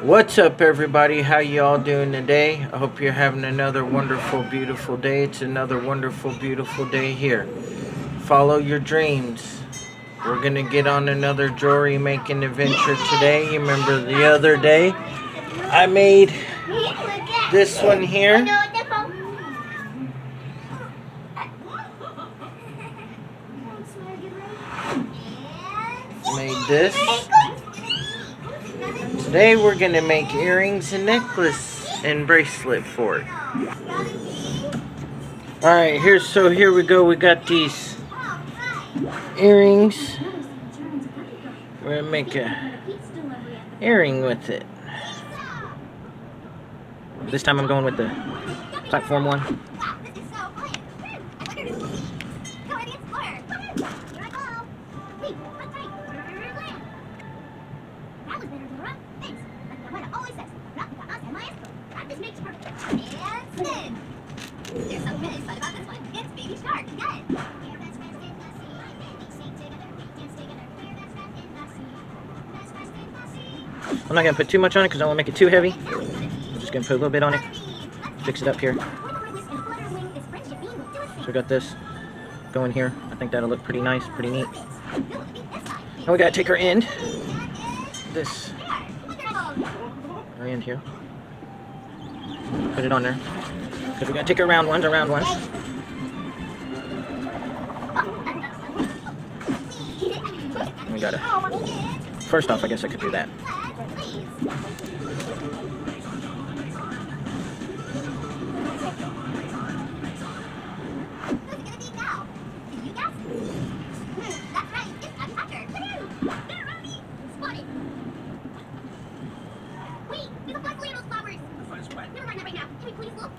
What's up, everybody? How you all doing today? I hope you're having another wonderful, beautiful day. It's another wonderful, beautiful day here. Follow your dreams. We're gonna get on another jewelry making adventure today. You remember the other day I made this one here. Made this. Today we're gonna make earrings and necklace and bracelet for it. Alright, here we go. We got these earrings. We're gonna make a earring with it. This time I'm going with the platform one. I'm not going to put too much on it because I don't want to make it too heavy. I'm just going to put a little bit on it. Fix it up here. So we got this going here. I think that'll look pretty nice, pretty neat. Now we got to take our end. This. Our end here. Put it on there. Because we got to take our round ones, And we got to... First off, I guess I could do that.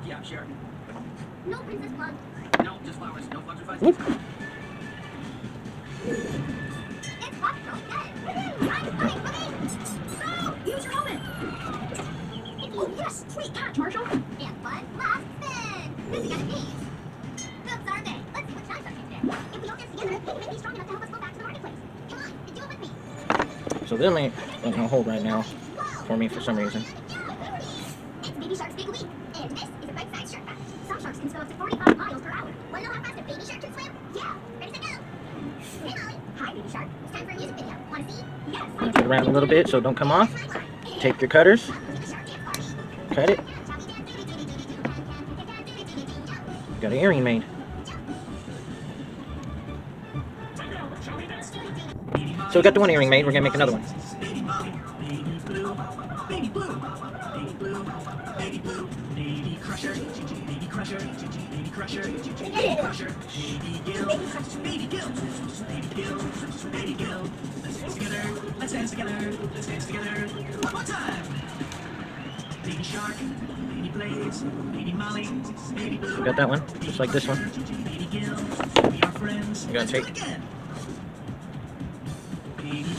Yeah, sure. No princess plug. No, just flowers. No flowers or fuzz. Whoop. It's hot, girl. Get it. Running. Go! Use your helmet. Oh, yes. Sweet catch, Marshall. And one last spin. Who's it gonna be? Oops, aren't they? Let's see what shine starts today. If we all dance together, they can make me strong enough to help us go back to the marketplace. Come on, and do it with me. So they only don't hold right now for me for some reason. It's Baby Shark's Big Week, and this is a bite-sized shark fact. Some sharks can swim up to 45 miles per hour. Want to know how fast a baby shark can swim? Yeah. Ready, set, go. Hey, Molly. Hi, Baby Shark. It's time for a music video. Want to see? Yes. Wrap it around a little bit so don't come off. Take your cutters. Cut it. Got an earring made. So we got the one earring made. We're gonna make another one. Let's dance together. One more time. Baby shark, baby blaze, baby Molly, baby blue. We got that one, just like this one. Baby Gil, we are friends. We're gonna take, baby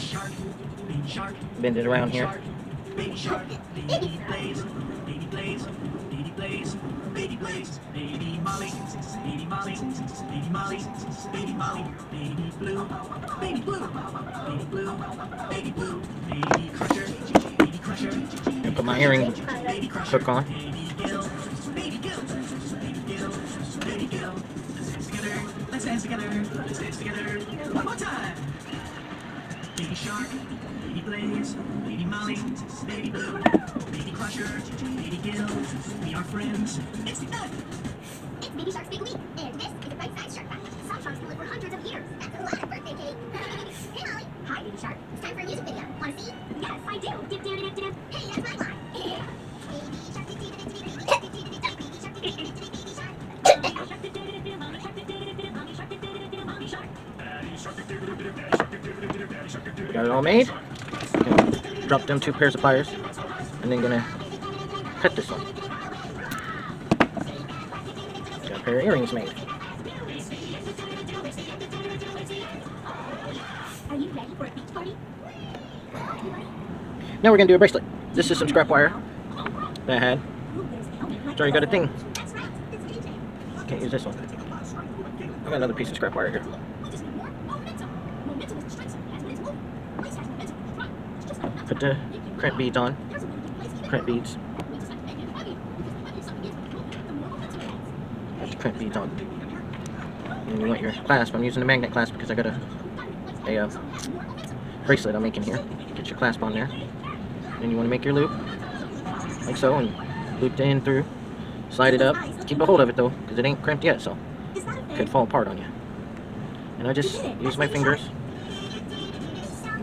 shark, bend it around here. baby shark, baby blaze, baby blaze, baby blaze, baby blaze, baby Molly, baby Molly, baby Molly, baby Molly, baby blue, baby blue, baby blue, baby blue, baby crusher, baby crusher. And put my earring hook on. Baby Gil, baby Gil. Let's dance together. One more time. Baby shark, baby blaze, baby Molly, baby blue, baby crusher, baby Gil. We are friends. It's done. It's Baby Shark's Big Week, and this is a bite-sized shark fact. Some sharks can live for hundreds of years. That's a lot of birthday cake. Hey, Molly. Hi, Baby Shark. It's time for a music video. Want to see? Yes, I do. Dip, dip, dip, dip. Hey, that's my line. Baby Shark, dip, dip, dip, dip, baby Shark, dip, dip, dip, dip, baby Shark, dip, dip, dip, dip, baby Shark. Got it all made. Gonna drop them 2 pairs of pliers, and then gonna cut this one. Got a pair of earrings made. Are you ready for a beach party? Now we're gonna do a bracelet. This is some scrap wire that I had. It's already got a thing. Can't use this one. I got another piece of scrap wire here. Put the crimp beads on. crimp beads. Got the crimp beads on. And you want your clasp. I'm using the magnet clasp because I got a bracelet I'm making here. Get your clasp on there. Then you want to make your loop, like so, and loop it in through. Slide it up. Keep a hold of it though, because it ain't crimped yet, so it could fall apart on you. And I just use my fingers.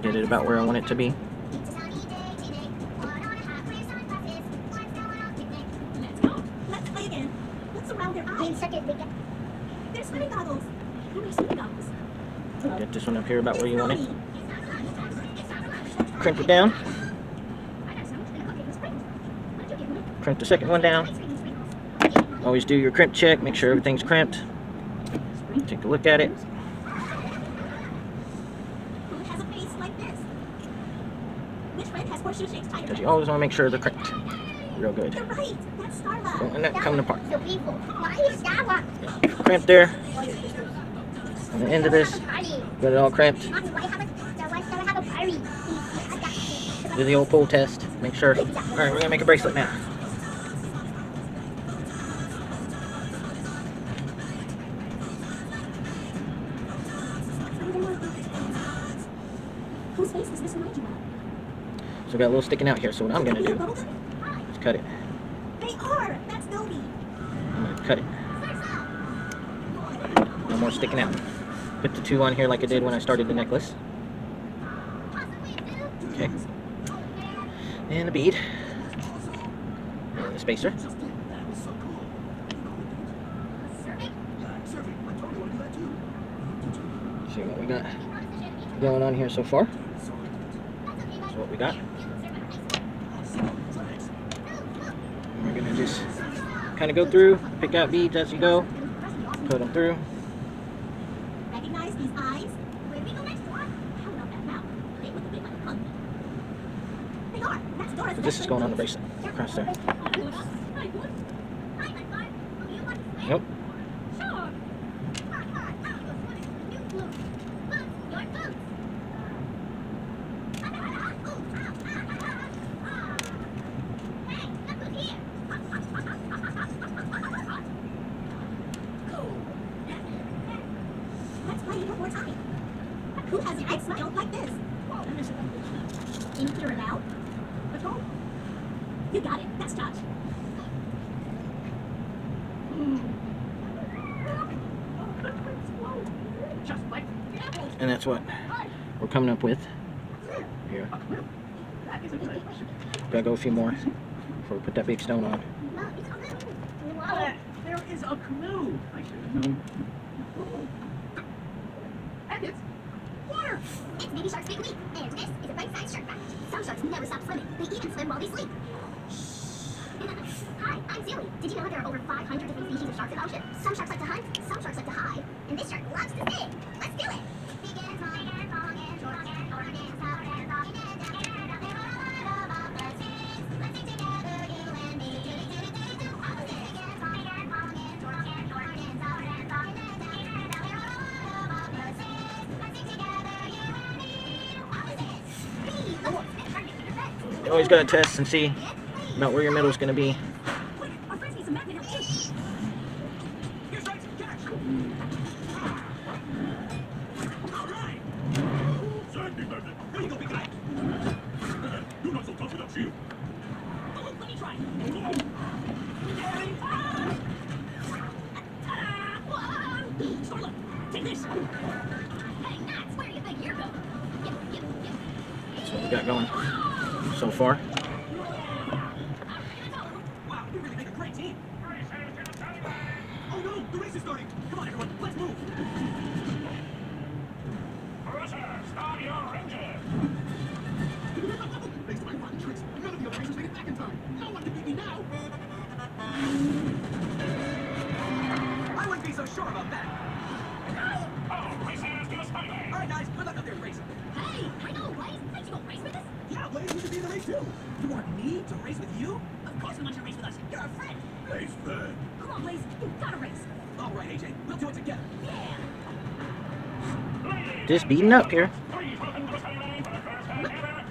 Get it about where I want it to be. Let's go. Let's play again. Let's surround their eyes. They're swimming goggles. Who are swimming goggles? Get this one up here about where you want it. Crimp it down. Crimp the second one down. Always do your crimp check. Make sure everything's crimped. Take a look at it. Who has a face like this? Which friend has horseshoe shaped tiger? Because you always want to make sure they're crimped. Real good. You're right. That's Starla. Don't let that come apart. So people, why is that one? Crimp there. On the end of this, got it all crimped. Mommy, why have a party? Do the old pull test. Make sure. Alright, we're gonna make a bracelet now. Whose face does this remind you of? So we got a little sticking out here. So what I'm gonna do is cut it. They are. That's Dobby. I'm gonna cut it. No more sticking out. Put the two on here like I did when I started the necklace. Okay. And a bead. And the spacer. See what we got going on here so far. That's what we got. And we're gonna just kind of go through, pick out beads as you go, put them through. Recognize these eyes? Where we go next door? How about that mouth? They look a bit like a pug. They are. That's Dora's. So this is going on the bracelet across there. Nope. Sure. Let's play one more time. Who has a big smile like this? Can you clear it out? Let's go. You got it. That's touch. Just like And that's what we're coming up with here. that is a good. Gotta go a few more before we put that big stone on. There is a canoe. I should have known. And it's water. It's Baby Shark's Big Week, and this is a bite-sized shark fact. Some sharks never stop swimming. They even swim while they sleep. Hi, I'm Zilly. Did you know that there are over 500 different species of sharks in the ocean? Some sharks like to hunt, some sharks like to hide, and this shark loves to sing. Let's do it! You always gotta test and see about where your middle's gonna be. Wait, our friends need some magnet help too. Here's right to catch. All right. Sandy magnet. Here you go, big guy. You're not so tough without shield. Oh, let me try. Starla, take this. Hey, Nats, where do you think you're going? That's what we got going so far. Wow, you really make a great team. Oh no, the race is starting. Come on, everyone, let's move. Start your engine! Thanks to my rotten tricks, none of the other racers made it back in time. No one can beat me now. I wouldn't be so sure about that. Oh, racers, give us money! All right, guys, good luck out there racing. Hey, I know Blaze. Think you go race with us? Yeah, Blaze, you should be in the race too. You want me to race with you? Of course we want you to race with us. You're our friend. Race friend! Come on, Blaze, you gotta race. All right, AJ, we'll do it together. Yeah. Just beating up here. Please welcome to the ceremony for the first time ever.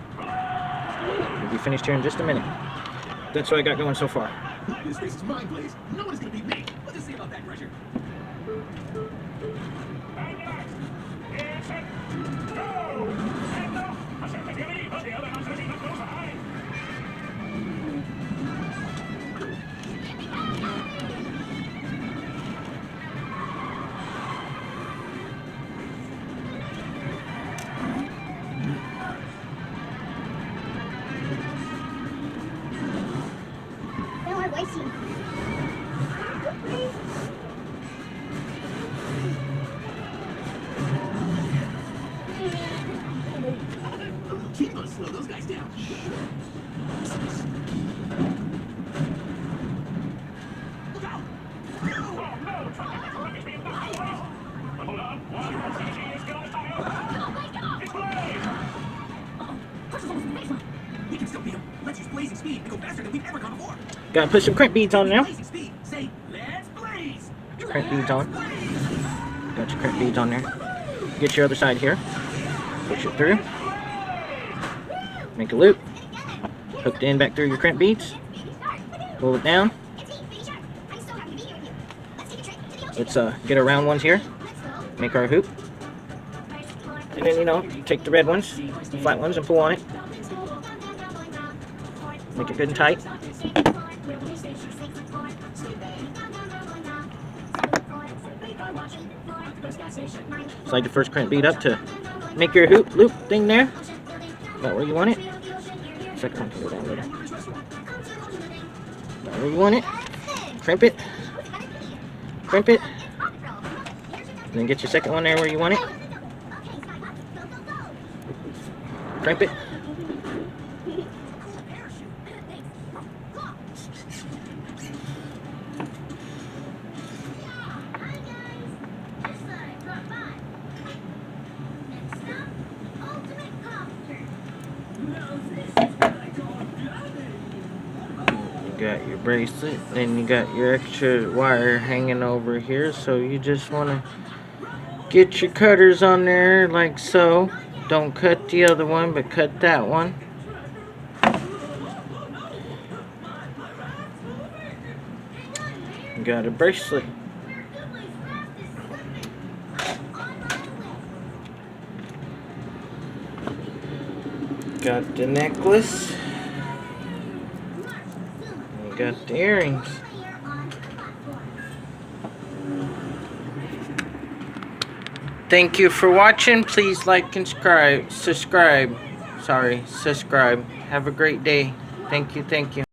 We'll be finished here in just a minute. That's what I got going so far. This race is mine, Blaze. No one is gonna beat me. What's to say about that, Crusher? And next. It's set. Go! And no. A sensitivity, but the other nonsense even goes behind. No more wasting. Keep on slow those guys down. Look out! Oh no! Truck is being knocked over. Hold on. One more CG is gonna tire. Oh my god! It's Blaze! Crusher's almost in the baseline. We can still beat him. Let's use blazing speed and go faster than we've ever gone before. Gotta put some crank beads on now. Blazing speed. Say, let's blaze. Crank beads on. Got your crank beads on there. Get your other side here. Push it through. Make a loop. Hook the end back through your crank beads. Pull it down. Let's get our round ones here. Make our hoop. And then, you know, you take the red ones, the flat ones, and pull on it. Make it good and tight. Slide your first crank bead up to make your hoop loop thing there. About where you want it. Second one can go down later. About where you want it. Crimp it. Crimp it. And then get your second one there where you want it. Crimp it. You got your bracelet, then you got your extra wire hanging over here, so you just want to get your cutters on there like so. Don't cut the other one, but cut that one. You got a bracelet. Got the necklace. You got the earrings. Thank you for watching. Please like and subscribe. Subscribe. Have a great day. Thank you.